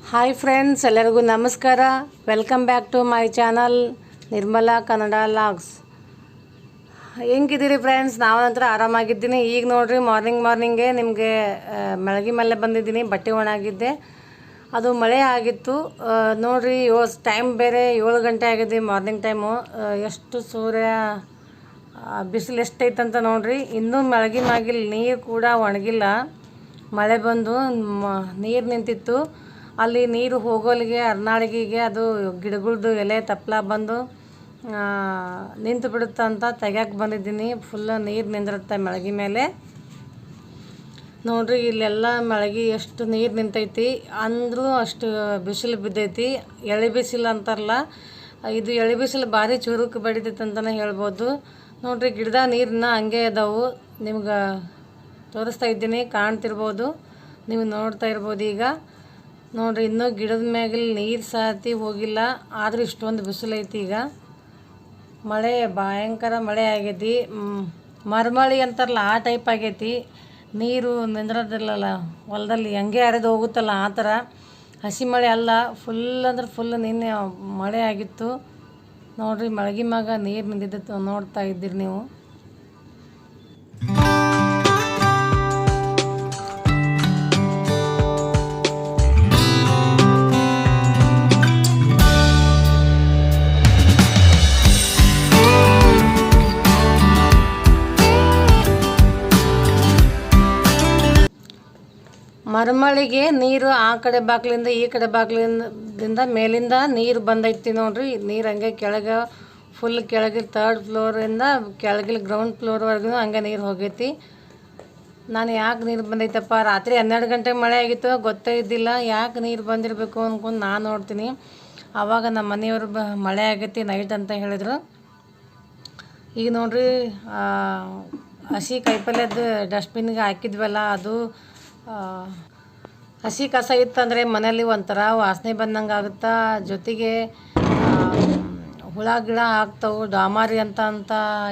Hi friends, ಎಲ್ಲರಿಗೂ ನಮಸ್ಕಾರ. Welcome back to my channel Nirmala Kannada vlogs. ಹೆಂಗಿದ್ದೀರಿ ಫ್ರೆಂಡ್ಸ್? ನಾವಂತರ ಆರಾಮಾಗಿದ್ದೀನಿ. ಈಗ ನೋಡಿರಿ, ಮಾರ್ನಿಂಗೇ ನಿಮಗೆ ಮಳಗಿ ಮೇಲೆ ಬಂದಿದ್ದೀನಿ. ಬಟ್ಟೆ ಒಣಗಿದ್ದೆ, ಅದು ಮಳೆ ಆಗಿತ್ತು. ನೋಡಿರಿ, ಟೈಮ್ ಬೇರೆ 7 ಗಂಟೆ ಆಗಿದೆ, ಮಾರ್ನಿಂಗ್ ಟೈಮು. ಎಷ್ಟು ಸೂರ್ಯ ಬಿಸಿಲು ಎಷ್ಟೈತಂತ ನೋಡಿರಿ. ಇನ್ನೂ ಮಳಗಿ ಮಾಗಿಲ್ಲ, ನೀರು ಕೂಡ ಒಣಗಿಲ್ಲ. ಮಳೆ ಬಂದು ನೀರು ನಿಂತಿತ್ತು. ಅಲ್ಲಿ ನೀರು ಹೋಗೋಲಿಗೆ ಅರ್ನಾಳಿಗೆಗೆ ಅದು ಗಿಡಗಳ್ದು ಎಲೆ ತಪ್ಪಲ ಬಂದು ನಿಂತು ಬಿಡುತ್ತೆ ಅಂತ ತೆಗ್ಯಕ್ಕೆ ಬಂದಿದ್ದೀನಿ. ಫುಲ್ ನೀರು ನಿಂದಿರುತ್ತೆ ಮಳಗಿ ಮೇಲೆ. ನೋಡಿರಿ, ಇಲ್ಲೆಲ್ಲ ಮಳಗಿ ಎಷ್ಟು ನೀರು ನಿಂತೈತಿ. ಅಂದರೂ ಅಷ್ಟು ಬಿಸಿಲು ಬಿದ್ದೈತಿ. ಎಳೆ ಬಿಸಿಲು ಅಂತಾರಲ್ಲ, ಇದು ಎಳೆ ಬಿಸಿಲು ಭಾರಿ ಚುರುಕು ಬಡಿತೈತೆ ಅಂತಲೇ ಹೇಳ್ಬೋದು. ನೋಡಿರಿ, ಗಿಡದ ನೀರನ್ನ ಹಂಗೆ ಇದಾವೆ. ನಿಮ್ಗೆ ತೋರಿಸ್ತಾ ಇದ್ದೀನಿ, ಕಾಣ್ತಿರ್ಬೋದು, ನೀವು ನೋಡ್ತಾ ಇರ್ಬೋದು. ಈಗ ನೋಡಿರಿ, ಇನ್ನೂ ಗಿಡದ ಮ್ಯಾಗಲ್ಲಿ ನೀರು ಸಾತಿ ಹೋಗಿಲ್ಲ, ಆದರೂ ಇಷ್ಟೊಂದು ಬಿಸಿಲು ಐತಿ. ಈಗ ಮಳೆ ಭಯಂಕರ ಮಳೆ ಆಗೈತಿ. ಮರಮಳಿ ಅಂತಾರಲ್ಲ, ಆ ಟೈಪ್ ಆಗೈತಿ. ನೀರು ನಿಂದ್ರದಿಲ್ಲಲ್ಲ ಹೊಲದಲ್ಲಿ, ಹಂಗೆ ಹರಿದು ಹೋಗುತ್ತಲ್ಲ, ಆ ಥರ. ಹಸಿ ಮಳೆ ಅಲ್ಲ, ಫುಲ್ ಅಂದ್ರೆ ಫುಲ್ ನಿನ್ನೆ ಮಳೆ ಆಗಿತ್ತು. ನೋಡಿರಿ, ಮಳಗಿ ಮ್ಯಾಗ ನೀರು ನಿಂತಿದ್ದು ನೋಡ್ತಾ ಇದ್ದೀರಿ ನೀವು. ಮರಮಳಿಗೆ ನೀರು ಆ ಕಡೆ ಬಾಗಿಲಿಂದ ಈ ಕಡೆ ಬಾಗಿಲಿಂದ ಮೇಲಿಂದ ನೀರು ಬಂದೈತಿ. ನೋಡ್ರಿ, ನೀರು ಹಂಗೆ ಕೆಳಗೆ ಫುಲ್ ಕೆಳಗೆ 3rd ಫ್ಲೋರಿಂದ ಕೆಳಗಿಲ್ ಗ್ರೌಂಡ್ ಫ್ಲೋರ್ವರೆಗೂ ಹಂಗೆ ನೀರು ಹೋಗೈತಿ. ನಾನು ಯಾಕೆ ನೀರು ಬಂದೈತಪ್ಪ, ರಾತ್ರಿ 12 ಗಂಟೆಗೆ ಮಳೆ ಆಗಿತ್ತು, ಗೊತ್ತೇ ಇದ್ದಿಲ್ಲ. ಯಾಕೆ ನೀರು ಬಂದಿರಬೇಕು ಅಂದ್ಕೊಂಡು ನಾನು ನೋಡ್ತೀನಿ. ಆವಾಗ ನಮ್ಮ ಮನೆಯವರು ಮಳೆ ಆಗೈತಿ ನೈಟ್ ಅಂತ ಹೇಳಿದರು. ಈಗ ನೋಡ್ರಿ, ಹಸಿ ಕಾಯಿಪಲ್ಯದ ಡಸ್ಟ್ಬಿನ್ಗೆ ಹಾಕಿದ್ವಲ್ಲ, ಅದು ಹಸಿ ಕಸ ಇತ್ತಂದರೆ ಮನೇಲಿ ಒಂಥರ ವಾಸನೆ ಬಂದಂಗೆ ಆಗುತ್ತಾ. ಜೊತೆಗೆ ಹುಳ ಗಿಳ ಆಗ್ತಾವೆ. ಡಾಮಾರಿ ಅಂತ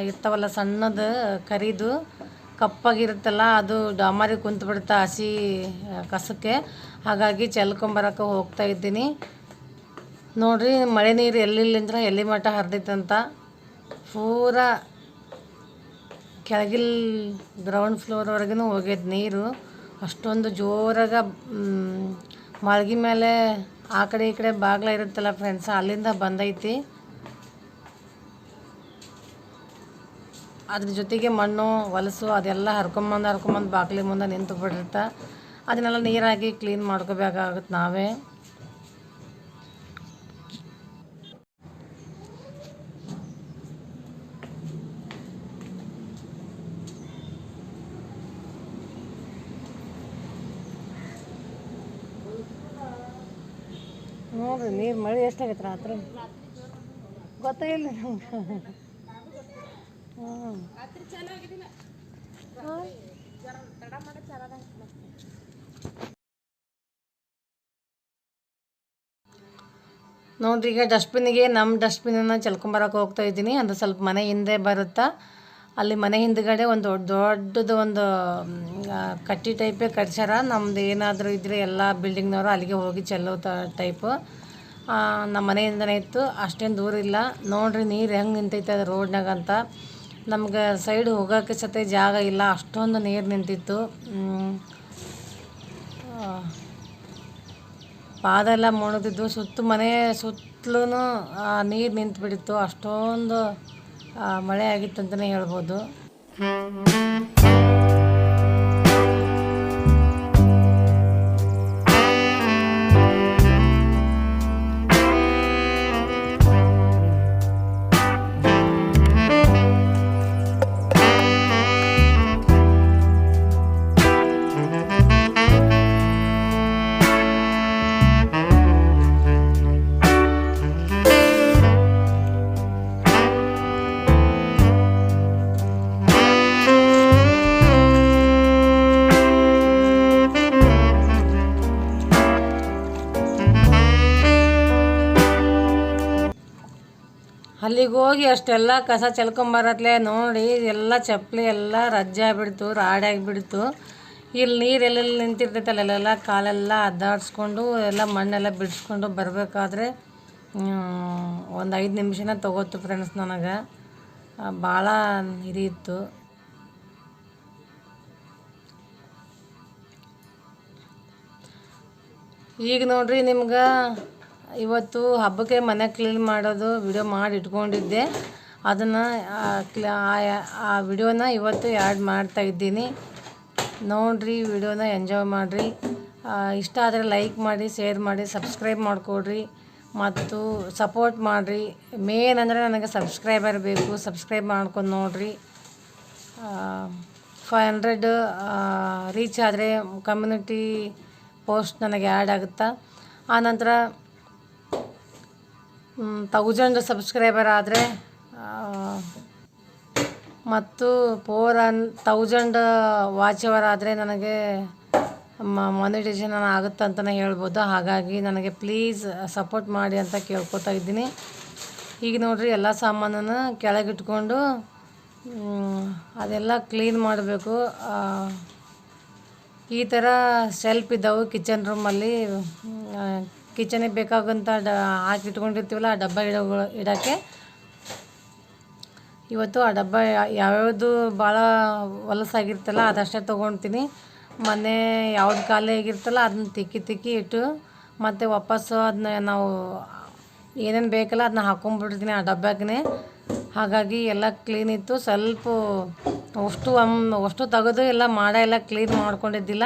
ಇರ್ತಾವಲ್ಲ, ಸಣ್ಣದು ಕರಿದು ಕಪ್ಪಾಗಿರುತ್ತಲ್ಲ, ಅದು ಡಾಮಾರಿ ಕುಂತ್ಬಿಡ್ತಾ ಹಸಿ ಕಸಕ್ಕೆ. ಹಾಗಾಗಿ ಚೆಲ್ಕೊಂಬರಕ್ಕೆ ಹೋಗ್ತಾ ಇದ್ದೀನಿ. ನೋಡಿರಿ, ಮಳೆ ನೀರು ಎಲ್ಲಿಂದ ಎಲ್ಲಿ ಮಟ್ಟ ಹರಿದೈತಂತ. ಪೂರಾ ಕೆಳಗಿಲ್ ಗ್ರೌಂಡ್ ಫ್ಲೋರ್ವರೆಗೂ ಹೋಗೈತೆ ನೀರು. ಅಷ್ಟೊಂದು ಜೋರಾಗ ಮಳಗಿ ಮೇಲೆ ಆ ಕಡೆ ಈ ಕಡೆ ಬಾಗ್ಲ ಇರುತ್ತಲ್ಲ ಫ್ರೆಂಡ್ಸ್, ಅಲ್ಲಿಂದ ಬಂದೈತಿ. ಅದ್ರ ಜೊತೆಗೆ ಮಣ್ಣು ಹೊಲಸು ಅದೆಲ್ಲ ಹರ್ಕೊಂಬಂದು ಬಾಗಿಲಿ ಮುಂದೆ ನಿಂತು ಬಿಡಿರ್ತಾ. ಅದನ್ನೆಲ್ಲ ನೀರಾಗಿ ಕ್ಲೀನ್ ಮಾಡ್ಕೋಬೇಕಾಗುತ್ತೆ ನಾವೇ. ನೋಡ್ರಿ, ನೀರು ಮಳೆ ಎಷ್ಟಾಗೈತೆ ರಾತ್ರಿ ಗೊತ್ತೇ ಇಲ್ಲ ನಮ್ಗೆ. ನೋಡ್ರಿ, ಈಗ ಡಸ್ಟ್ಬಿನ್ನಿಗೆ ನಮ್ಮ ಡಸ್ಟ್ಬಿನ್ನನ್ನು ಚೆಲ್ಕೊಂಬರಕ್ಕೆ ಹೋಗ್ತಾ ಇದ್ದೀನಿ. ಅದು ಸ್ವಲ್ಪ ಮನೆ ಹಿಂದೆ ಬರುತ್ತಾ. ಅಲ್ಲಿ ಮನೆ ಹಿಂದ್ಗಡೆ ಒಂದು ದೊಡ್ಡದು ಒಂದು ಕಟ್ಟಿ ಟೈಪೇ ಕಟ್ಸ್ಯಾರ. ನಮ್ದು ಏನಾದರೂ ಇದ್ದರೆ ಎಲ್ಲ ಬಿಲ್ಡಿಂಗ್ನವರು ಅಲ್ಲಿಗೆ ಹೋಗಿ ಚೆಲ್ಲೋ ಟೈಪು. ನಮ್ಮ ಮನೆಯಿಂದನೇ ಇತ್ತು, ಅಷ್ಟೇನು ದೂರ ಇಲ್ಲ. ನೋಡಿರಿ, ನೀರು ಹೆಂಗೆ ನಿಂತೈತೆ ಅದು ರೋಡ್ನಾಗ ಅಂತ. ನಮ್ಗೆ ಸೈಡ್ ಹೋಗೋಕ್ಕೆ ಸತೆ ಜಾಗ ಇಲ್ಲ, ಅಷ್ಟೊಂದು ನೀರು ನಿಂತಿತ್ತು. ಪಾದೆಲ್ಲ ಮುಣಿದಿದ್ದು, ಮನೆ ಸುತ್ತಲೂ ನೀರು ನಿಂತುಬಿಟ್ಟಿತ್ತು. ಅಷ್ಟೊಂದು ಮಳೆ ಆಗಿತ್ತು ಅಂತಲೇ ಹೇಳ್ಬೋದು. ಅಲ್ಲಿಗೆ ಹೋಗಿ ಅಷ್ಟೆಲ್ಲ ಕಸ ಚೆಲ್ಕೊಂಬರತ್ಲೆ ನೋಡಿ, ಎಲ್ಲ ಚಪ್ಪಲಿ ಎಲ್ಲ ರಜ್ಜಾಗಿಬಿಡ್ತು, ರಾಡಾಗಿಬಿಡ್ತು. ಇಲ್ಲಿ ನೀರು ಎಲ್ಲೆಲ್ಲಿ ನಿಂತಿರ್ತೈತಲ್ಲ ಅಲ್ಲೆಲ್ಲ ಕಾಲೆಲ್ಲ ಅದ್ದಾಡಿಸ್ಕೊಂಡು ಎಲ್ಲ ಮಣ್ಣೆಲ್ಲ ಬಿಡಿಸ್ಕೊಂಡು ಬರಬೇಕಾದ್ರೆ ಒಂದು 5 ನಿಮಿಷನ ತೊಗೋತು ಫ್ರೆಂಡ್ಸ್. ನನಗೆ ಭಾಳ ಇದಿತ್ತು. ಈಗ ನೋಡ್ರಿ ನಿಮ್ಗೆ ಇವತ್ತು ಹಬ್ಬಕ್ಕೆ ಮನೆ ಕ್ಲೀನ್ ಮಾಡೋದು ವಿಡಿಯೋ ಮಾಡಿ ಇಟ್ಕೊಂಡಿದ್ದೆ. ಅದನ್ನು ಆ ವಿಡಿಯೋನ ಇವತ್ತು ಆ್ಯಡ್ ಮಾಡ್ತಾಯಿದ್ದೀನಿ. ನೋಡಿರಿ, ವಿಡಿಯೋನ ಎಂಜಾಯ್ ಮಾಡಿರಿ. ಇಷ್ಟ ಆದರೆ ಲೈಕ್ ಮಾಡಿ, ಶೇರ್ ಮಾಡಿ, ಸಬ್ಸ್ಕ್ರೈಬ್ ಮಾಡಿಕೊಡ್ರಿ ಮತ್ತು ಸಪೋರ್ಟ್ ಮಾಡಿರಿ. ಮೇನ್ ಅಂದರೆ ನನಗೆ ಸಬ್ಸ್ಕ್ರೈಬರ್ ಬೇಕು. ಸಬ್ಸ್ಕ್ರೈಬ್ ಮಾಡ್ಕೊಂಡು ನೋಡಿರಿ. 500 ರೀಚ್ ಆದರೆ ಕಮ್ಯುನಿಟಿ ಪೋಸ್ಟ್ ನನಗೆ ಆ್ಯಡ್ ಆಗುತ್ತಾ. ಆನಂತರ 1000 ಸಬ್ಸ್ಕ್ರೈಬರ್ ಆದರೆ ಮತ್ತು 4000 ವಾಚ್ ಅವರ್ ಆದರೆ ನನಗೆ ಮಾನಿಟೈಸೇಷನ್ ಆಗುತ್ತೆ ಅಂತಲೇ ಹೇಳ್ಬೋದು. ಹಾಗಾಗಿ ನನಗೆ ಪ್ಲೀಸ್ ಸಪೋರ್ಟ್ ಮಾಡಿ ಅಂತ ಕೇಳ್ಕೊತಾ ಇದ್ದೀನಿ. ಈಗ ನೋಡಿರಿ, ಎಲ್ಲ ಸಾಮಾನನ್ನು ಕೆಳಗಿಟ್ಕೊಂಡು ಅದೆಲ್ಲ ಕ್ಲೀನ್ ಮಾಡಬೇಕು. ಈ ಥರ ಶೆಲ್ಫ್ ಇದ್ದಾವೆ ಕಿಚನ್ ರೂಮಲ್ಲಿ. ಕಿಚನಿಗೆ ಬೇಕಾಗಂತ ಹಾಕಿಟ್ಕೊಂಡಿರ್ತೀವಲ್ಲ ಆ ಡಬ್ಬ ಇಡೋಕ್ಕೆ. ಇವತ್ತು ಆ ಡಬ್ಬ ಯಾವ್ಯಾವುದು ಭಾಳ ಹೊಲಸಾಗಿರ್ತಲ್ಲ ಅದಷ್ಟೇ ತೊಗೊಳ್ತೀನಿ. ಮೊನ್ನೆ ಯಾವ್ದು ಖಾಲಿ ಆಗಿರ್ತಲ್ಲ ಅದನ್ನ ತಿಕ್ಕಿ ಇಟ್ಟು ಮತ್ತು ವಾಪಸ್ಸು ಅದನ್ನ ನಾವು ಏನೇನು ಬೇಕಲ್ಲ ಅದನ್ನ ಹಾಕೊಂಡ್ಬಿಡ್ತೀನಿ ಆ ಡಬ್ಬಕ್ಕೆ. ಹಾಗಾಗಿ ಎಲ್ಲ ಕ್ಲೀನ್ ಇತ್ತು. ಸ್ವಲ್ಪ ಅಷ್ಟು ತೆಗೆದು ಎಲ್ಲ ಎಲ್ಲ ಕ್ಲೀನ್ ಮಾಡ್ಕೊಂಡಿದ್ದಿಲ್ಲ.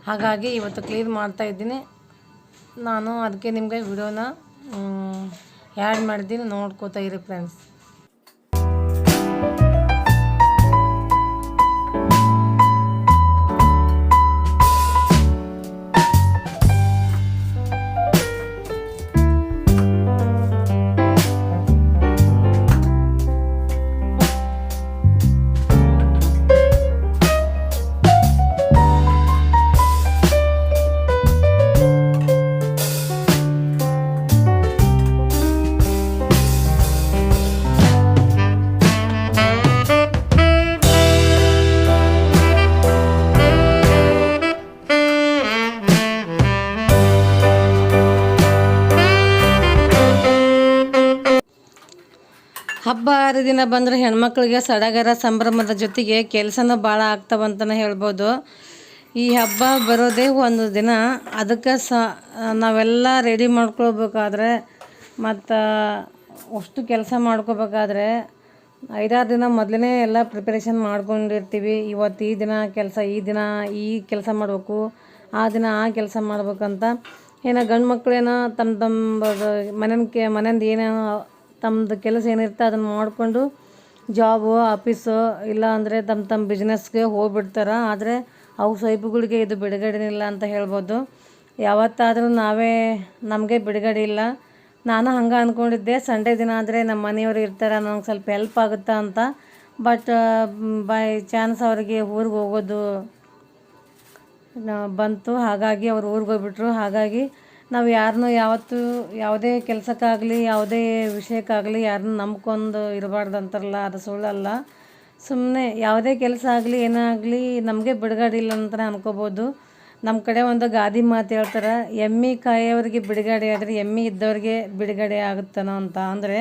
ಹಾಗಾಗಿ ಇವತ್ತು ಕ್ಲೀನ್ ಮಾಡ್ತಾಯಿದ್ದೀನಿ ನಾನು. ಅದಕ್ಕೆ ನಿಮಗೆ ವಿಡಿಯೋನ ಆ್ಯಡ್ ಮಾಡಿದ್ದೀನಿ, ನೋಡ್ಕೋತಾ ಇರಿ ಫ್ರೆಂಡ್ಸ್. ಹಬ್ಬ ಹರಿದಿನ ಬಂದರೆ ಹೆಣ್ಮಕ್ಳಿಗೆ ಸಡಗರ ಸಂಭ್ರಮದ ಜೊತೆಗೆ ಕೆಲಸನೂ ಭಾಳ ಆಗ್ತಾವಂತಲೇ ಹೇಳ್ಬೋದು. ಈ ಹಬ್ಬ ಬರೋದೇ ಒಂದು ದಿನ. ಅದಕ್ಕೆ ನಾವೆಲ್ಲ ರೆಡಿ ಮಾಡ್ಕೊಳ್ಬೇಕಾದ್ರೆ ಮತ್ತು ಅಷ್ಟು ಕೆಲಸ ಮಾಡ್ಕೋಬೇಕಾದ್ರೆ 5-6 ದಿನ ಮೊದಲೇ ಎಲ್ಲ ಪ್ರಿಪರೇಷನ್ ಮಾಡ್ಕೊಂಡಿರ್ತೀವಿ. ಇವತ್ತು ಈ ದಿನ ಕೆಲಸ, ಈ ದಿನ ಈ ಕೆಲಸ ಮಾಡಬೇಕು, ಆ ದಿನ ಆ ಕೆಲಸ ಮಾಡ್ಬೇಕಂತ. ಏನೋ ಗಂಡು ಮಕ್ಳು ಏನೋ ಮನೆಯಿಂದ ಏನೇನೋ ತಮ್ಮದು ಕೆಲಸ ಏನಿರುತ್ತೆ ಅದನ್ನು ಮಾಡಿಕೊಂಡು ಜಾಬು, ಆಫೀಸು ಇಲ್ಲ ಅಂದರೆ ತಮ್ಮ ಬಿಸ್ನೆಸ್ಗೆ ಹೋಗ್ಬಿಡ್ತಾರೆ. ಆದರೆ ಹೌಸ್ ವೈಫ್ಗಳಿಗೆ ಇದು ಬಿಡುಗಡೆನಿಲ್ಲ ಅಂತ ಹೇಳ್ಬೋದು. ಯಾವತ್ತಾದರೂ ನಮಗೆ ಬಿಡುಗಡೆ ಇಲ್ಲ. ನಾನು ಹಂಗೆ ಅಂದ್ಕೊಂಡಿದ್ದೆ, ಸಂಡೇ ದಿನ ಆದರೆ ನಮ್ಮ ಮನೆಯವರು ಇರ್ತಾರೆ, ನನಗೆ ಸ್ವಲ್ಪ ಹೆಲ್ಪ್ ಆಗುತ್ತಾ ಅಂತ. ಬಟ್ ಬೈ ಚಾನ್ಸ್ ಅವರಿಗೆ ಊರಿಗೆ ಹೋಗೋದು ಬಂತು. ಹಾಗಾಗಿ ಅವ್ರು ಊರಿಗೆ ಹೋಗ್ಬಿಟ್ರು. ಹಾಗಾಗಿ ನಾವು ಯಾರನ್ನೂ ಯಾವುದೇ ಕೆಲಸಕ್ಕಾಗಲಿ ಯಾವುದೇ ವಿಷಯಕ್ಕಾಗಲಿ ಯಾರನ್ನೂ ನಂಬ್ಕೊಂಡು ಇರಬಾರ್ದು ಅಂತಾರಲ್ಲ, ಅದು ಸುಳ್ಳಲ್ಲ. ಸುಮ್ಮನೆ ಯಾವುದೇ ಕೆಲಸ ಆಗಲಿ ಏನೇ ಆಗಲಿ ನಮಗೆ ಬಿಡುಗಡೆ ಇಲ್ಲ ಅಂತಲೇ ಅನ್ಕೋಬೋದು. ನಮ್ಮ ಕಡೆ ಒಂದು ಗಾದೆ ಮಾತು ಹೇಳ್ತಾರೆ, ಎಮ್ಮೆ ಕಾಯೋರಿಗೆ ಬಿಡುಗಡೆ ಆದರೆ ಎಮ್ಮೆ ಇದ್ದವ್ರಿಗೆ ಬಿಡುಗಡೆ ಆಗುತ್ತಾನೋ ಅಂತ. ಅಂದರೆ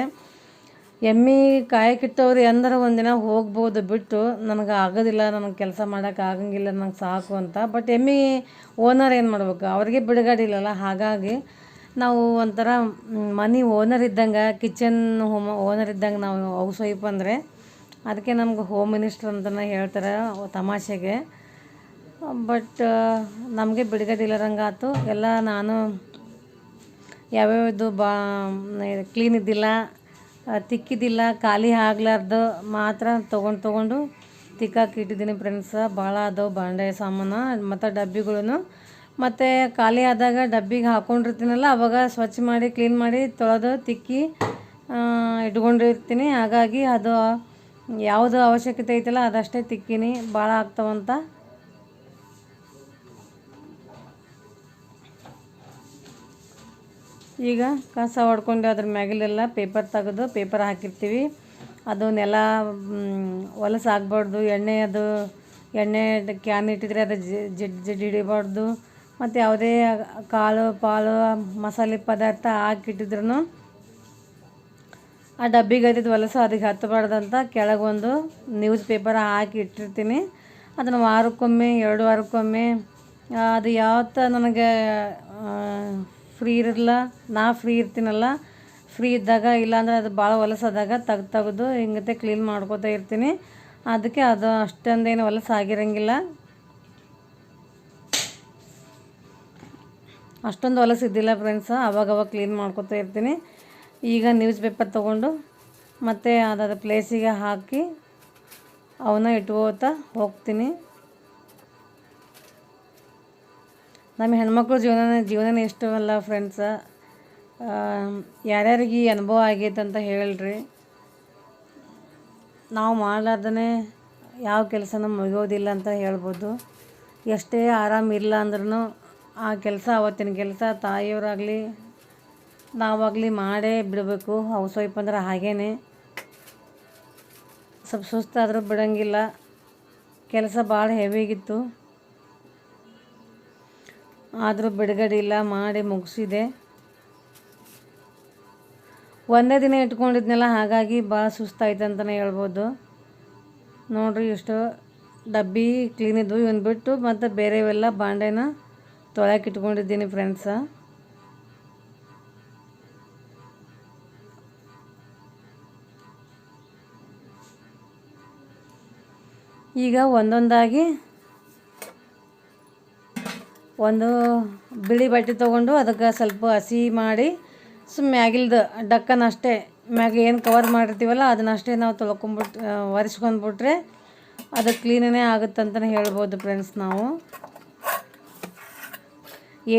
ಎಮ್ಮೆ ಕಾಯಕ್ಕಿಟ್ಟವ್ರು ಎಂದ್ರೆ ಒಂದಿನ ಹೋಗ್ಬೋದು ಬಿಟ್ಟು, ನನಗೆ ಆಗೋದಿಲ್ಲ, ನನಗೆ ಕೆಲಸ ಮಾಡೋಕೆ ಆಗಂಗಿಲ್ಲ, ನನಗೆ ಸಾಕು ಅಂತ. ಬಟ್ ಎಮ್ಮೆ ಓನರ್ ಏನು ಮಾಡ್ಬೇಕು, ಅವ್ರಿಗೆ ಬಿಡುಗಡೆ ಇಲ್ಲಲ್ಲ. ಹಾಗಾಗಿ ನಾವು ಒಂಥರ ಮನೆ ಓನರ್ ಇದ್ದಂಗೆ, ಕಿಚನ್ ಓನರ್ ಇದ್ದಂಗೆ ನಾವು ಹೌಸ್ ವೈಫ್ ಅಂದರೆ. ಅದಕ್ಕೆ ನಮ್ಗೆ ಹೋಮ್ ಮಿನಿಸ್ಟರ್ ಅಂತಲೇ ಹೇಳ್ತಾರೆ ತಮಾಷೆಗೆ. ಬಟ್ ನಮಗೆ ಬಿಡುಗಡೆ ಇಲ್ಲರಂಗಾತು. ಎಲ್ಲ ನಾನು ಯಾವ್ಯಾವುದು ಕ್ಲೀನ್ ಇದ್ದಿಲ್ಲ, ತಿಕ್ಕಿದ್ದಿಲ್ಲ, ಖಾಲಿ ಆಗ್ಲಾರ್ದು ಮಾತ್ರ ತೊಗೊಂಡು ತಿಕ್ಕಾಕಿ ಇಟ್ಟಿದ್ದೀನಿ ಫ್ರೆಂಡ್ಸ್. ಭಾಳ ಅದಾವೆ ಬಾಂಡೆ ಸಾಮಾನು ಮತ್ತು ಡಬ್ಬಿಗಳನ್ನು. ಮತ್ತು ಖಾಲಿ ಆದಾಗ ಡಬ್ಬಿಗೆ ಹಾಕ್ಕೊಂಡಿರ್ತೀನಲ್ಲ, ಅವಾಗ ಸ್ವಚ್ಛ ಮಾಡಿ ಕ್ಲೀನ್ ಮಾಡಿ ತೊಳೆದು ತಿಕ್ಕಿ ಇಟ್ಕೊಂಡಿರ್ತೀನಿ. ಹಾಗಾಗಿ ಅದು ಯಾವುದು ಅವಶ್ಯಕತೆ ಐತಲ್ಲ ಅದಷ್ಟೇ ತಿಕ್ಕೀನಿ, ಭಾಳ ಆಗ್ತಾವಂತ. ಈಗ ಕಸ ಹೊಡ್ಕೊಂಡು ಅದ್ರ ಮ್ಯಾಗಿಲೆಲ್ಲ ಪೇಪರ್ ತೆಗೆದು ಪೇಪರ್ ಹಾಕಿರ್ತೀವಿ. ಅದು ನೆಲ ಹೊಲಸಾಗಬಾರ್ದು, ಎಣ್ಣೆ ಅದು ಎಣ್ಣೆ ಕ್ಯಾನ್ ಇಟ್ಟಿದ್ರೆ ಅದು ಜಿಡ್ಡು ಹಿಡಿಬಾರ್ದು. ಮತ್ತು ಯಾವುದೇ ಕಾಳು ಪಾಲು ಮಸಾಲೆ ಪದಾರ್ಥ ಹಾಕಿಟ್ಟಿದ್ರು ಆ ಡಬ್ಬಿಗೆ ಅದಿದ್ದು ಹೊಲಸು ಅದಕ್ಕೆ ಹತ್ತಬಾರ್ದಂತ ಕೆಳಗೊಂದು ನ್ಯೂಸ್ ಪೇಪರ್ ಹಾಕಿ ಇಟ್ಟಿರ್ತೀನಿ. ಅದನ್ನು ವಾರಕ್ಕೊಮ್ಮೆ 2 ವಾರಕ್ಕೊಮ್ಮೆ ಅದು ಯಾವತ್ತ ನನಗೆ ಫ್ರೀ ಇರಲ್ಲ, ನಾ ಫ್ರೀ ಇರ್ತೀನಲ್ಲ, ಫ್ರೀ ಇದ್ದಾಗ ಇಲ್ಲಾಂದ್ರೆ ಅದು ಭಾಳ ಹೊಲಸಾದಾಗ ತೆಗೆದು ಹಿಂಗತೆ ಕ್ಲೀನ್ ಮಾಡ್ಕೋತಾ ಇರ್ತೀನಿ. ಅದಕ್ಕೆ ಅದು ಅಷ್ಟೊಂದೇನು ಹೊಲಸು ಆಗಿರೋಂಗಿಲ್ಲ, ಅಷ್ಟೊಂದು ಹೊಲಸು ಇದ್ದಿಲ್ಲ ಫ್ರೆಂಡ್ಸ್. ಅವಾಗವಾಗ ಕ್ಲೀನ್ ಮಾಡ್ಕೋತಾ ಇರ್ತೀನಿ. ಈಗ ನ್ಯೂಸ್ ಪೇಪರ್ ತೊಗೊಂಡು ಮತ್ತು ಅದಾದ ಪ್ಲೇಸಿಗೆ ಹಾಕಿ ಅವನ್ನ ಇಟ್ಕೋತಾ ಹೋಗ್ತೀನಿ. ನಮ್ಮ ಹೆಣ್ಮಕ್ಳು ಜೀವನ ಇಷ್ಟವಲ್ಲ ಫ್ರೆಂಡ್ಸ. ಯಾರ್ಯಾರಿಗೆ ಈ ಅನುಭವ ಆಗೈತೆ ಅಂತ ಹೇಳ್ರಿ. ನಾವು ಮಾಡಲಾರ್ದೇ ಯಾವ ಕೆಲಸನೂ ಮುಗಿಯೋದಿಲ್ಲ ಅಂತ ಹೇಳ್ಬೋದು. ಎಷ್ಟೇ ಆರಾಮಿಲ್ಲ ಅಂದ್ರೂ ಆ ಕೆಲಸ, ಅವತ್ತಿನ ಕೆಲಸ ತಾಯಿಯವರಾಗಲಿ ನಾವಾಗಲಿ ಮಾಡೇ ಬಿಡಬೇಕು. ಹೌಸ್ ವೈಫ್ ಅಂದ್ರೆ ಹಾಗೇ, ಸ್ವಲ್ಪ ಸುಸ್ತಾದರೂ ಬಿಡೋಂಗಿಲ್ಲ. ಕೆಲಸ ಭಾಳ ಹೆವಿಗಿತ್ತು, ಆದರೂ ಬಿಡುಗಡೆ ಮಾಡಿ ಮುಗಿಸಿದೆ. ಒಂದೇ ದಿನ ಇಟ್ಕೊಂಡಿದ್ನೆಲ್ಲ, ಹಾಗಾಗಿ ಭಾಳ ಸುಸ್ತಾಯ್ತು ಅಂತಲೇ ಹೇಳ್ಬೋದು. ನೋಡಿರಿ, ಇಷ್ಟು ಡಬ್ಬಿ ಕ್ಲೀನಿದ್ವು. ಇವನ್ನ ಬಿಟ್ಟು ಮತ್ತು ಬೇರೆವೆಲ್ಲ ಬಾಂಡೆನ ತೊಳ್ಯಾಕೆ ಇಟ್ಕೊಂಡಿದ್ದೀನಿ ಫ್ರೆಂಡ್ಸ. ಈಗ ಒಂದೊಂದಾಗಿ ಒಂದು ಬಿಳಿ ಬಟ್ಟೆ ತೊಗೊಂಡು ಅದಕ್ಕೆ ಸ್ವಲ್ಪ ಹಸಿ ಮಾಡಿ ಮ್ಯಾಗಿಲ್ದು ಡಕ್ಕನ್ ಅಷ್ಟೇ, ಮ್ಯಾಗ ಏನು ಕವರ್ ಮಾಡಿರ್ತೀವಲ್ಲ ಅದನ್ನಷ್ಟೇ ನಾವು ಒರೆಸ್ಕೊಂಡ್ಬಿಟ್ರೆ ಅದು ಕ್ಲೀನೇ ಆಗುತ್ತಂತಲೇ ಹೇಳ್ಬೋದು ಫ್ರೆಂಡ್ಸ್. ನಾವು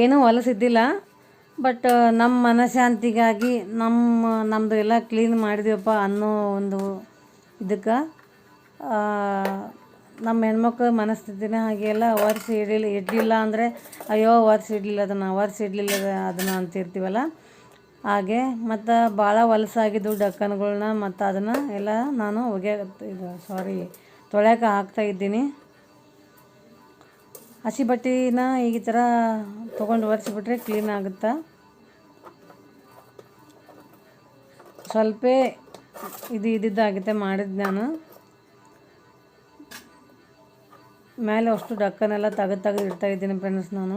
ಏನೂ ಹೊಲಸಿದ್ದಿಲ್ಲ, ಬಟ್ ನಮ್ಮ ಮನಃಶಾಂತಿಗಾಗಿ ನಮ್ಮದು ಎಲ್ಲ ಕ್ಲೀನ್ ಮಾಡಿದೀವಪ್ಪ ಅನ್ನೋ ಒಂದು ಇದಕ್ಕೆ ನಮ್ಮ ಹೆಣ್ಮಕ್ಳ ಮನಸ್ಥಿತಿನೇ ಹಾಗೆಲ್ಲ ಇಡಲಿಲ್ಲ ಅಂದರೆ ಅಯ್ಯೋ ಒರೆಸಿಡ್ಲಿಲ್ಲ ಅದನ್ನು ಅಂತಿರ್ತೀವಲ್ಲ ಹಾಗೆ. ಮತ್ತು ಭಾಳ ಹೊಲಸಾಗಿದ್ದು ಡಕ್ಕನ್ಗಳ್ನ ಮತ್ತು ಅದನ್ನು ಎಲ್ಲ ನಾನು ತೊಳ್ಯಾಕೆ ಹಾಕ್ತಾಯಿದ್ದೀನಿ. ಹಸಿ ಬಟ್ಟೆನ ಈ ಥರ ತೊಗೊಂಡು ಒರೆಸಿಬಿಟ್ರೆ ಕ್ಲೀನ್ ಆಗುತ್ತೆ. ಸ್ವಲ್ಪ ಇದಿದ್ದಾಗುತ್ತೆ ಮಾಡಿದ್ದು ನಾನು. ಮೇಲೆ ಅಷ್ಟು ಡಕ್ಕನೆಲ್ಲ ತೆಗೆದು ಇಡ್ತಾಯಿದ್ದೀನಿ ಫ್ರೆಂಡ್ಸ್. ನಾನು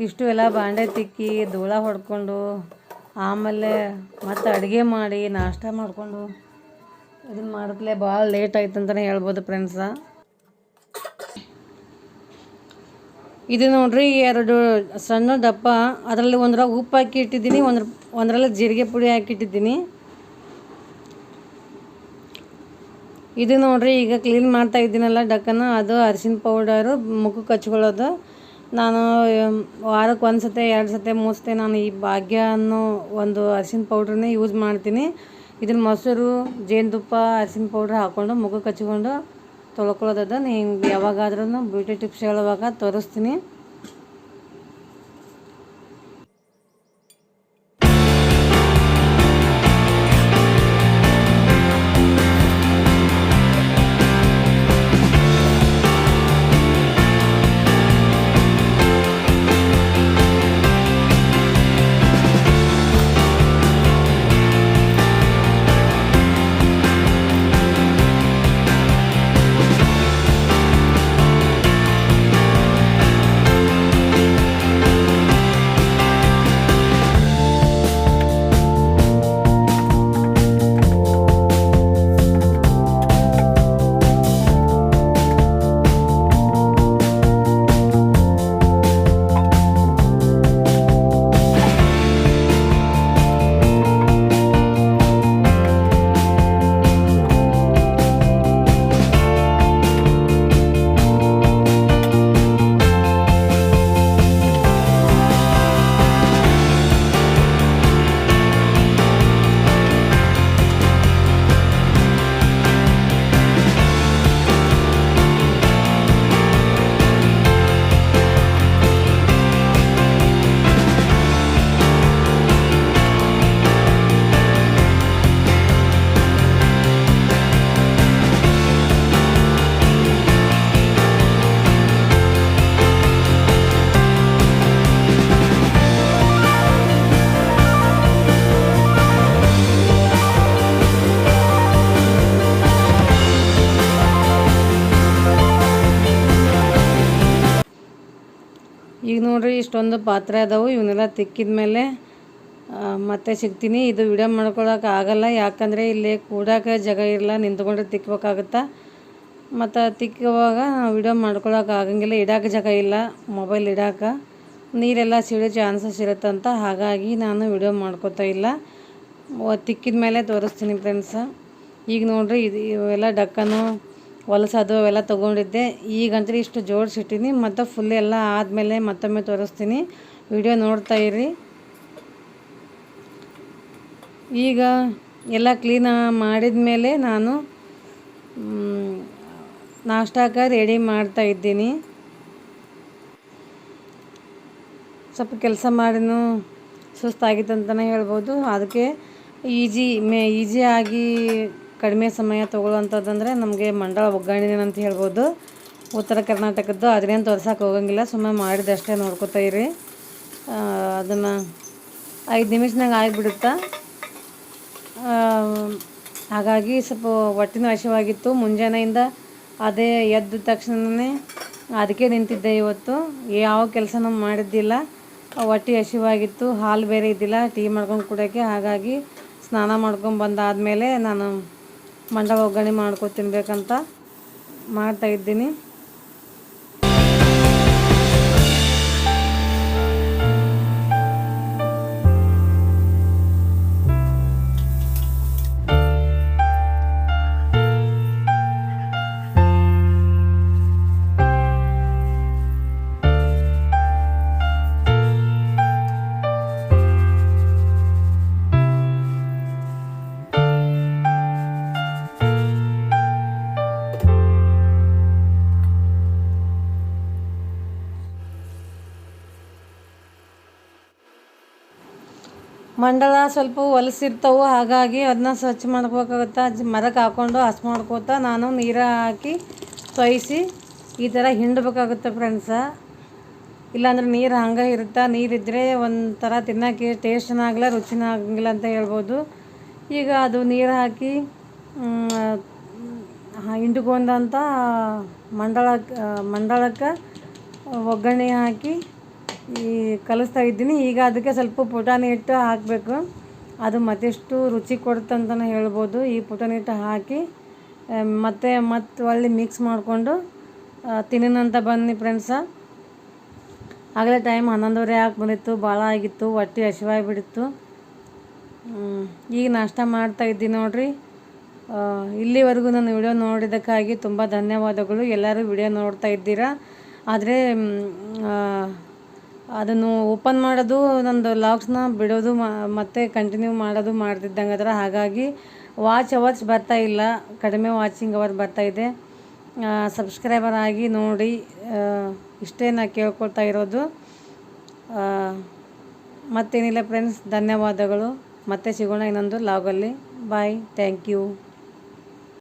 ಇಷ್ಟು ಎಲ್ಲ ಬಾಂಡೆ ತಿಕ್ಕಿ ಧೂಳ ಹೊಡ್ಕೊಂಡು ಆಮೇಲೆ ಮತ್ತು ಅಡುಗೆ ಮಾಡಿ ನಾಷ್ಟ ಮಾಡಿಕೊಂಡು ಇದನ್ನು ಮಾಡಿದ್ಲೇ ಭಾಳ ಲೇಟ್ ಆಯ್ತು ಅಂತಲೇ ಹೇಳ್ಬೋದು ಫ್ರೆಂಡ್ಸ. ಇದು ನೋಡ್ರಿ 2 ಸಣ್ಣ ಡಬ್ಬ, ಅದರಲ್ಲಿ ಒಂದ್ರಾಗ ಉಪ್ಪು ಹಾಕಿ ಇಟ್ಟಿದ್ದೀನಿ, ಒಂದರಲ್ಲಿ ಜೀರಿಗೆ ಪುಡಿ ಹಾಕಿಟ್ಟಿದ್ದೀನಿ. ಇದು ನೋಡ್ರಿ, ಈಗ ಕ್ಲೀನ್ ಮಾಡ್ತಾ ಇದ್ದೀನಲ್ಲ ಡಕ್ಕನ, ಅದು ಅರಿಶಿನ ಪೌಡರು ಮುಖಕ್ಕೆ ಹಚ್ಕೊಳ್ಳೋದು. ನಾನು ವಾರಕ್ಕೆ 1 ಸತಿ 2 ಸತಿ 3 ಸತಿ ನಾನು ಈ ಭಾಗ್ಯ ಅನ್ನೋ ಒಂದು ಅರಿಶಿನ ಪೌಡ್ರನ್ನೇ ಯೂಸ್ ಮಾಡ್ತೀನಿ. ಇದನ್ನು ಮೊಸರು, ಜೇನುತುಪ್ಪ, ಅರಿಶಿನ ಪೌಡ್ರ್ ಹಾಕ್ಕೊಂಡು ಮುಖಕ್ಕೆ ಹಚ್ಕೊಂಡು ತೊಳ್ಕೊಳ್ಳೋದು. ಹಿಂಗೆ ಯಾವಾಗಾದ್ರೂ ಬ್ಯೂಟಿ ಟಿಪ್ಸ್ ಹೇಳುವಾಗ ತೋರಿಸ್ತೀನಿ. ಈಗ ನೋಡ್ರಿ ಇಷ್ಟೊಂದು ಪಾತ್ರೆ ಅದಾವು, ಇವನ್ನೆಲ್ಲ ತಿಕ್ಕಿದ ಮೇಲೆ ಮತ್ತೆ ಸಿಗ್ತೀನಿ. ಇದು ವಿಡಿಯೋ ಮಾಡ್ಕೊಳಕ್ಕೆ ಆಗಲ್ಲ, ಯಾಕಂದರೆ ಇಲ್ಲಿ ಕೂಡೋಕೆ ಜಾಗ ಇರಲ್ಲ, ನಿಂತ್ಕೊಂಡ್ರೆ ತಿಕ್ಬೇಕಾಗುತ್ತಾ. ಮತ್ತು ತಿಕ್ಕುವಾಗ ವಿಡಿಯೋ ಮಾಡ್ಕೊಳಕ್ಕೆ ಆಗಂಗಿಲ್ಲ, ಇಡೋಕೆ ಜಾಗ ಇಲ್ಲ, ಮೊಬೈಲ್ ಇಡೋಕೆ ನೀರೆಲ್ಲ ಸಿಡೋ ಚಾನ್ಸಸ್ ಇರುತ್ತಂತ, ಹಾಗಾಗಿ ನಾನು ವಿಡಿಯೋ ಮಾಡ್ಕೋತಾ ಇಲ್ಲ. ತಿಕ್ಕಿದ ಮೇಲೆ ತೋರಿಸ್ತೀನಿ ಫ್ರೆಂಡ್ಸ. ಈಗ ನೋಡ್ರಿ ಇವೆಲ್ಲ ಡಕ್ಕನು ಹೊಲಸದು ಅವೆಲ್ಲ ತೊಗೊಂಡಿದ್ದೆ. ಈಗಂತೂ ಇಷ್ಟು ಜೋಡಿಸಿಟ್ಟಿನಿ, ಮತ್ತು ಫುಲ್ ಎಲ್ಲ ಆದಮೇಲೆ ಮತ್ತೊಮ್ಮೆ ತೋರಿಸ್ತೀನಿ, ವಿಡಿಯೋ ನೋಡ್ತಾ ಇರಿ. ಈಗ ಎಲ್ಲ ಕ್ಲೀನ್ ಮಾಡಿದ ಮೇಲೆ ನಾನು ನಾಷ್ಟಕ್ಕೆ ರೆಡಿ ಮಾಡ್ತಾ ಇದ್ದೀನಿ. ಸ್ವಲ್ಪ ಕೆಲಸ ಮಾಡಿನೂ ಸುಸ್ತಾಗಿತ್ತಂತಲೇ ಹೇಳ್ಬೋದು. ಅದಕ್ಕೆ ಈಸಿಯಾಗಿ ಕಡಿಮೆ ಸಮಯ ತೊಗೊಳ್ಳೋವಂಥದ್ದಂದರೆ ನಮಗೆ ಮಂಡಳ ಒಗ್ಗರಣೆ ಅಂತ ಹೇಳ್ಬೋದು, ಉತ್ತರ ಕರ್ನಾಟಕದ್ದು. ಅದನ್ನೇನು ತೋರ್ಸೋಕೆ ಹೋಗಂಗಿಲ್ಲ, ಸುಮ್ಮನೆ ಮಾಡಿದಷ್ಟೇ ನೋಡ್ಕೊತಾ ಇರಿ. ಅದನ್ನು 5 ನಿಮಿಷನಾಗ ಆಗಿಬಿಡುತ್ತಾ. ಹಾಗಾಗಿ ಸ್ವಲ್ಪ ಹೊಟ್ಟೆನೂ ಹಸಿವಾಗಿತ್ತು. ಮುಂಜಾನೆಯಿಂದ ಅದೇ ಎದ್ದ ತಕ್ಷಣವೇ ಅದಕ್ಕೆ ನಿಂತಿದ್ದೆ. ಇವತ್ತು ಯಾವ ಕೆಲಸನೂ ಮಾಡಿದ್ದಿಲ್ಲ, ಹೊಟ್ಟೆ ಹಸಿವಾಗಿತ್ತು, ಹಾಲು ಬೇರೆ ಇದ್ದಿಲ್ಲ ಟೀ ಮಾಡ್ಕೊಂಡು ಕುಡಿಯೋಕ್ಕೆ. ಹಾಗಾಗಿ ಸ್ನಾನ ಮಾಡ್ಕೊಂಡು ಬಂದಾದಮೇಲೆ ನಾನು ಮಂಡಳ ಒಗ್ಗರಣೆ ಮಾಡ್ಕೊ ತಿನ್ಬೇಕಂತ ಮಾಡ್ತಾಯಿದ್ದೀನಿ. ಮಂಡಳ ಸ್ವಲ್ಪ ಹೊಲಸಿರ್ತವೆ, ಹಾಗಾಗಿ ಅದನ್ನ ಸ್ವಚ್ಛ ಮಾಡ್ಕೋಬೇಕಾಗುತ್ತೆ. ಮರಕ್ಕೆ ಹಾಕ್ಕೊಂಡು ಹಸ್ ಮಾಡ್ಕೋತಾ ನಾನು ನೀರು ಹಾಕಿ ತೊಯಿಸಿ ಈ ಥರ ಹಿಂಡಬೇಕಾಗುತ್ತೆ ಫ್ರೆಂಡ್ಸ. ಇಲ್ಲಾಂದ್ರೆ ನೀರು ಹಂಗೆ ಇರುತ್ತೆ, ನೀರಿದ್ದರೆ ಒಂಥರ ತಿನ್ನೋಕ್ಕೆ ಟೇಸ್ಟ್ನ ಆಗಲ್ಲ, ರುಚಿನ ಆಗಂಗಿಲ್ಲ ಅಂತ ಹೇಳ್ಬೋದು. ಈಗ ಅದು ನೀರು ಹಾಕಿ ಹಿಂಡ್ಕೊಂಡಂಥ ಮಂಡಳಕ್ಕೆ ಒಗ್ಗರಣೆ ಹಾಕಿ ಕಲಿಸ್ತಾ ಇದ್ದೀನಿ. ಈಗ ಅದಕ್ಕೆ ಸ್ವಲ್ಪ ಪುಟಾಣಿ ಹಿಟ್ಟು ಹಾಕಬೇಕು, ಅದು ಮತ್ತೆಷ್ಟು ರುಚಿ ಕೊಡುತ್ತಂತಲೇ ಹೇಳ್ಬೋದು. ಈ ಪುಟಾಣಿ ಹಿಟ್ಟು ಹಾಕಿ ಮತ್ತೆ ಒಳ್ಳೆ ಮಿಕ್ಸ್ ಮಾಡಿಕೊಂಡು ತಿನ್ನೋಣಂತ ಬನ್ನಿ ಫ್ರೆಂಡ್ಸ. ಆಗಲೇ ಟೈಮ್ 11:30 ಆಗಿ ಬಂದಿತ್ತು, ಭಾಳ ಆಗಿತ್ತು, ಹೊಟ್ಟೆ ಹಸಿವಾಗಿಬಿಟ್ಟಿತ್ತು. ಈಗ ನಾಷ್ಟ ಮಾಡ್ತಾ ಇದ್ದೀನಿ ನೋಡ್ರಿ. ಇಲ್ಲಿವರೆಗೂ ನನ್ನ ವಿಡಿಯೋ ನೋಡಿದ್ದಕ್ಕಾಗಿ ತುಂಬ ಧನ್ಯವಾದಗಳು. ಎಲ್ಲರೂ ವಿಡಿಯೋ ನೋಡ್ತಾ ಇದ್ದೀರಾ, ಆದರೆ ಅದನ್ನು ಓಪನ್ ಮಾಡೋದು, ನಂದು ಲಾಗ್ಸ್ನ ಬಿಡೋದು ಮತ್ತೆ ಕಂಟಿನ್ಯೂ ಮಾಡೋದು ಮಾಡ್ತಿದ್ದಂಗೆ ಅದರ. ಹಾಗಾಗಿ ವಾಚ್ ಅವರ್ಸ್ ಬರ್ತಾಯಿಲ್ಲ, ಕಡಿಮೆ ವಾಚಿಂಗ್ ಅವರ್ ಬರ್ತಾಯಿದೆ. ಸಬ್ಸ್ಕ್ರೈಬರ್ ಆಗಿ ನೋಡಿ, ಇಷ್ಟೇ ನಾ ಕೇಳ್ಕೊಳ್ತಾ ಇರೋದು. ಮತ್ತೇನಿಲ್ಲ ಫ್ರೆಂಡ್ಸ್, ಧನ್ಯವಾದಗಳು. ಮತ್ತೆ ಸಿಗೋಣ ಇನ್ನೊಂದು ಲಾಗಲ್ಲಿ. ಬಾಯ್, ಥ್ಯಾಂಕ್ ಯು.